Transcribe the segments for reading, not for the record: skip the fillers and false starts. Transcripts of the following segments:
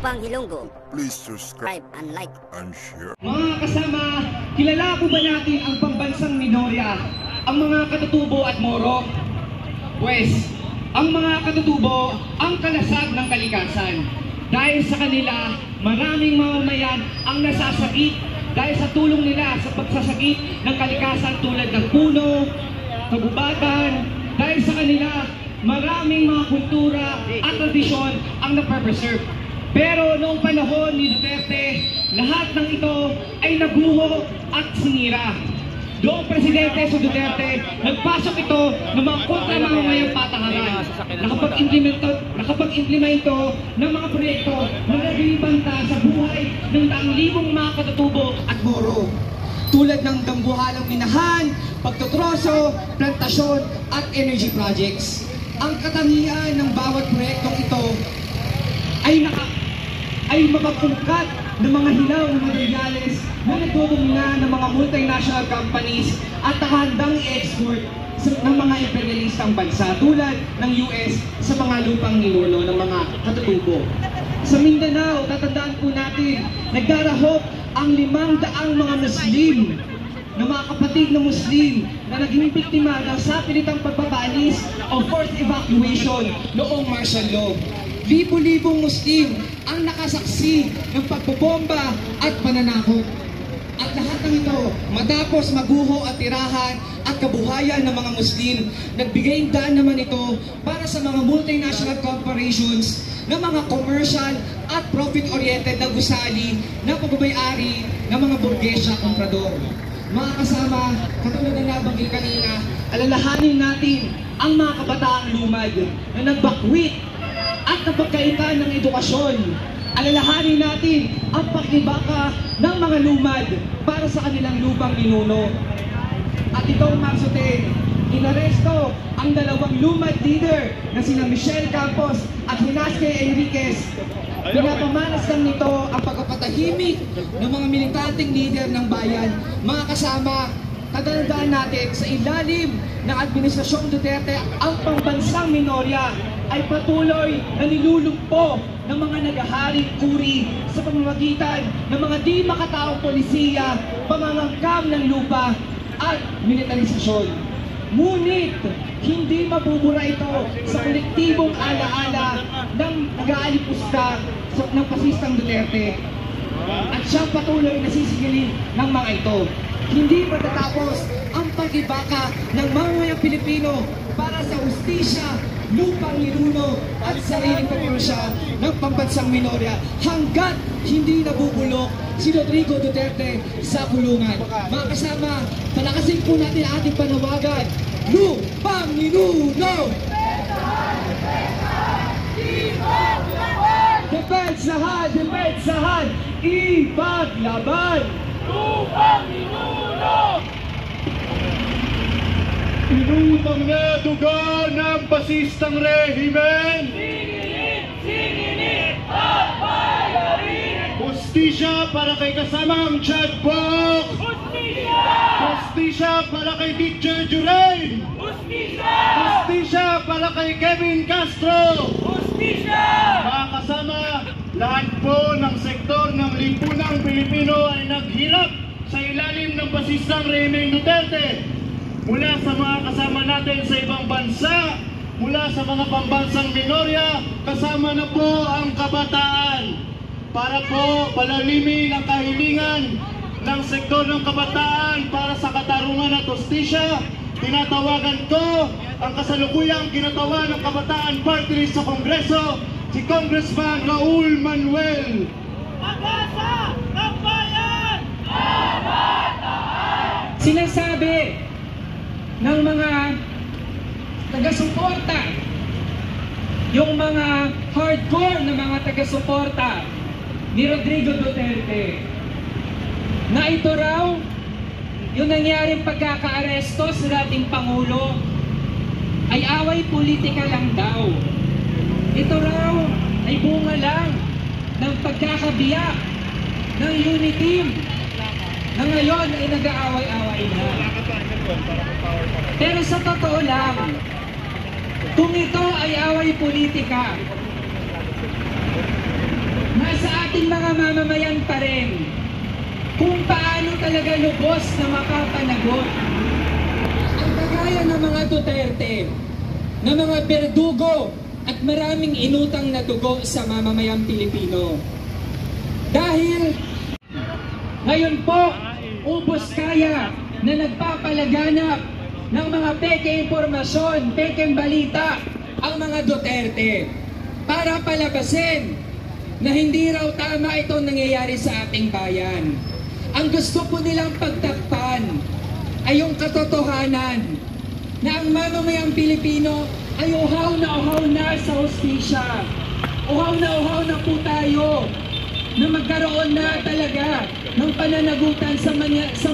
Lupang Ilonggo. Please subscribe And like and share. Mga kasama, kilala po ba natin ang pambansang minorya, ang mga katutubo at moro? Pues, ang mga katutubo ang kalasag ng kalikasan. Dahil sa kanila, maraming mamamayan ang nasasakit dahil sa tulong nila sa pagsasakit ng kalikasan tulad ng puno, kagubatan. Dahil sa kanila, maraming mga kultura at tradisyon ang napreserve. Pero noong panahon ni Duterte, lahat ng ito ay naguho at sinira. Doong Presidente sa Duterte, nagpasok ito ng mga kontra-mamamayang patakaran. Nakapag-implement ito ng mga proyekto na nagbibanta sa buhay ng daang libong mga katutubo at moro. Tulad ng dambuhalang minahan, pagtutroso, plantasyon at energy projects. Ang katangian ng bawat proyektong ito ay mapagpungkat ng mga hilaw na materyales na nagdudumina ng mga multinational companies at handang i-export ng mga imperialistang bansa tulad ng US sa mga lupang ninuno ng mga katutubo. Sa Mindanao, tatandaan po natin, nagdarahop ang 500 mga Muslim na mga kapatid na Muslim na naging biktima ng sapilitang pagpapalis o forced evacuation noong martial law. Libo-libong Muslim ang nakasaksi ng pagbobomba at pananakot. At lahat ng ito, matapos maguho at tirahan at kabuhayan ng mga Muslim, nagbigay daan naman ito para sa mga multinational corporations na mga commercial at profit-oriented na gusali na pagbabayari ng mga burgesya komprador. Mga kasama, katulad ng nabanggit kanina, alalahanin natin ang mga kabataang lumad na nagbakwit at napagkaitan ng edukasyon. Alalahanin natin ang paglibaka ng mga lumad para sa kanilang lupang ninuno. At itong Marso 10, inaresto ang dalawang lumad leader na sina Michelle Campos at Hinasque Enriquez. Pinapamanas lang nito ang pagpapatahimik ng mga militanteng leader ng bayan. Mga kasama, tatandaan natin sa ilalim ng Administrasyong Duterte, ang pambansang minorya ay patuloy na nilulumpo ng mga naghaharing uri sa pamamagitan ng mga di makataong polisiya, pamangangkam ng lupa at militarisasyon. Ngunit, hindi mabubura ito sa kolektibong alaala ng nag-aalipusta ng pasistang Duterte. At siyang patuloy na sisigilin ng mga ito. Hindi matatapos ang pag-ibaka ng mamamayang Pilipino para sa hustisya, lupang ninuno at sariling pagpapasya ng pambansang minorya hanggat hindi nabubulok si Rodrigo Duterte sa kulungan. Mga kasama, palakasin po natin ang ating panawagan. Lupang ninuno! Depensahan! Depensahan! Ipaglaban! Lupang ninuno! Inutang na duga ng basistang rehimen! Singilin! Singilin! At bayarin! Hustisya para kay kasamang Chad Bok! Hustisya! Hustisya para kay Teacher Jurain! Hustisya! Hustisya para kay Kevin Castro! Hustisya! Mga kasama, lahat po ng sektor ng lipunang Pilipino ay naghirap sa ilalim ng basistang rehimeng Duterte. Mula sa mga kasama natin sa ibang bansa, mula sa mga pambansang minorya, kasama na po ang kabataan. Para po palalimin ang kahilingan ng sektor ng kabataan para sa katarungan at hustisya, tinatawagan ko ang kasalukuyang kinatawan ng Kabataan Party List sa Kongreso, si Congressman Raul Manuel. Pag-asa ng bayan! Kabataan! Sinasabi ng mga taga-suporta, yung mga hardcore na mga taga-suporta ni Rodrigo Duterte, na ito raw yung nangyaring pagkaka-aresto sa dating Pangulo ay away politika lang daw. Ito raw ay bunga lang ng pagkakabiyak ng unity na ngayon ay nag-aaway-away na. Pero sa totoo lang, kung ito ay away politika, na nasa ating mga mamamayan pa rin kung paano talaga lubos na makapanagot. Ang kagaya ng mga Duterte, na mga berdugo at maraming inutang na dugo sa mamamayang Pilipino. Dahil ngayon po, ubos kaya na nagpapalaganap ng mga peke impormasyon, pekeng balita ang mga Duterte para palabasin na hindi raw tama itong nangyayari sa ating bayan. Ang gusto po nilang pagtakpan ay yung katotohanan na ang mamamayang Pilipino ay uhaw na sa hustisya. Uhaw na po tayo na magkaroon na talaga ng pananagutan sa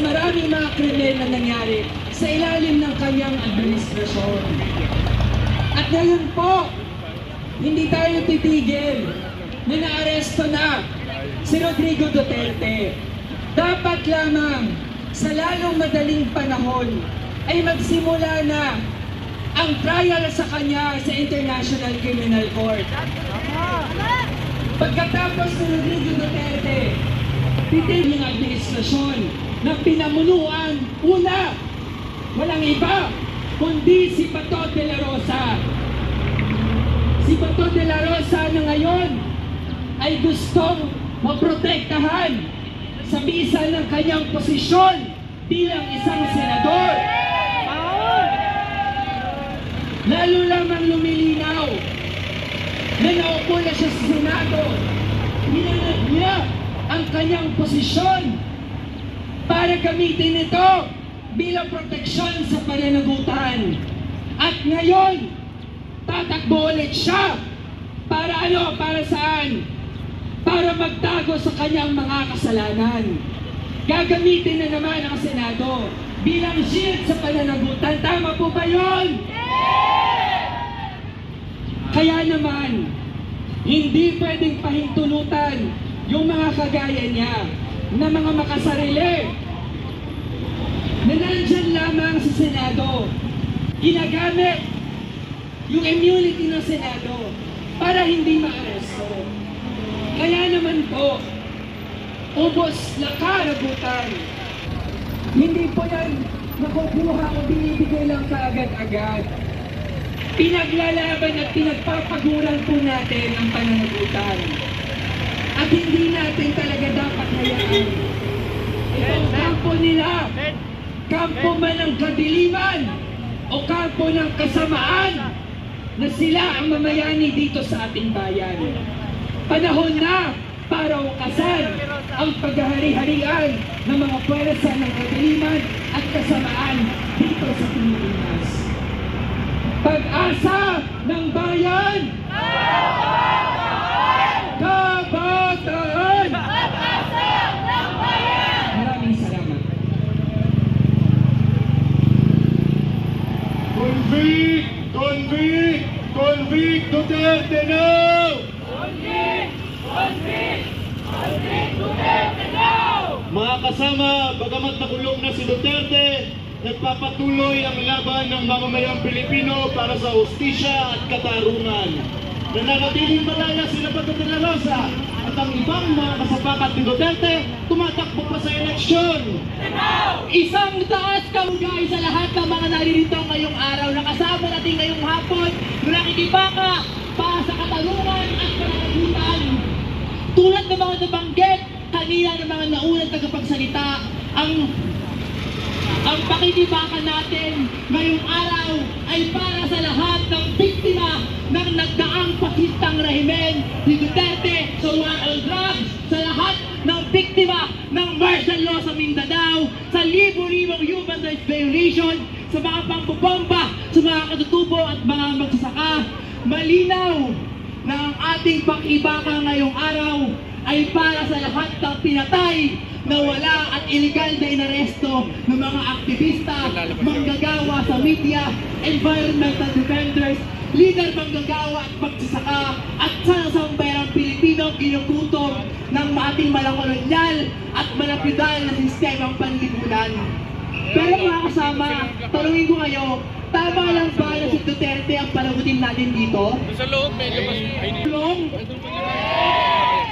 maraming mga krimen na nangyari sa ilalim ng kanyang administrasyon. At ngayon po, hindi tayo titigil na naaresto na si Rodrigo Duterte. Dapat lamang sa lalong madaling panahon ay magsimula na ang trial sa kanya sa International Criminal Court. Pagkatapos ni Rodrigo Duterte, titigil ng administrasyon na pinamunuan, una, walang iba, kundi si Bato de la Rosa. Si Bato de la Rosa na ngayon ay gustong maprotektahan sa bisa ng kanyang posisyon bilang isang senador. Lalo lamang lumilinaw na naupo na siya sa Senado. Hinanap niya ang kanyang posisyon para gamitin ito bilang proteksyon sa pananagutan. At ngayon, tatakbo ulit siya para ano? Para saan? Para magtago sa kanyang mga kasalanan. Gagamitin na naman ang Senado bilang shield sa pananagutan. Tama po ba yun? Kaya naman, hindi pwedeng pahintulutan yung mga kagaya niya na mga makasarili na nandyan lamang sa Senado. Ginagamit yung immunity ng Senado para hindi maaresto. Kaya naman po, ubos na karabutan. Hindi po yan makukuha o binibigay lang kaagad-agad. Pinaglalaban at pinagpapaguran po natin ang pananagutan. At hindi natin talaga dapat hayaan itong kampo nila, kampo man ng kadiliman o kampo ng kasamaan na sila ang mamayani dito sa ating bayan. Panahon na para wakasan ang paghahari-harian ng mga pwersa ng kadiliman at kasamaan dito sa Pilipinas. Pag-asa ng bayan! Kabataan! Pag-asa ng bayan! Maraming salamat. Convict! Convict! Convict Duterte now! Convict! Convict! Convict Duterte now! Mga kasama, bagamat nakulong na si Duterte, nagpapatuloy ang laban ng mamamayang Pilipino para sa hustisya at katarungan. Nananatiling malaya sila Bato de la Rosa at ang ibang mga kasabakat ni Duterte tumatakbo pa sa eleksyon. Isang taas kamugay sa lahat ng mga naririto ngayong araw na kasama natin ngayong hapon na nakikibaka para sa katarungan at pananagutan. Tulad ng mga nabanggit kanina ng mga naunang tagapagsalita, ang pakikibaka natin ngayong araw ay para sa lahat ng biktima ng nagdaang pasistang rehimen ni Duterte sa war on drugs, sa lahat ng biktima ng martial law sa Mindanao, sa libo-libong human rights violation, sa mga pambobomba, sa mga katutubo at mga magsasaka. Malinaw na ang ating pakibaka ngayong araw ay para sa lahat ng pinatay, nawala at illegal na inaresto ng mga aktivista, manggagawa sa media, environmental defenders, leader manggagawa at magsasaka, at sa sambayang Pilipino kinukutom ng ating malakolonyal at malapidal na sistemang panlipunan. Pero mga kasama, tanungin ko kayo, tama lang ba na si Duterte ang palagutin natin dito? Sa loob, medyo mas...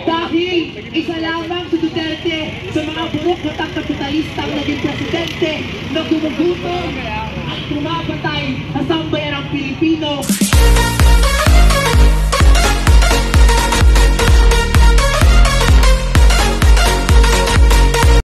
Dahil Dahil isa lamang si Duterte sa mga burok-batang kapitalistang naging presidente na gumugutom at pumapatay sa sambayanang Pilipino.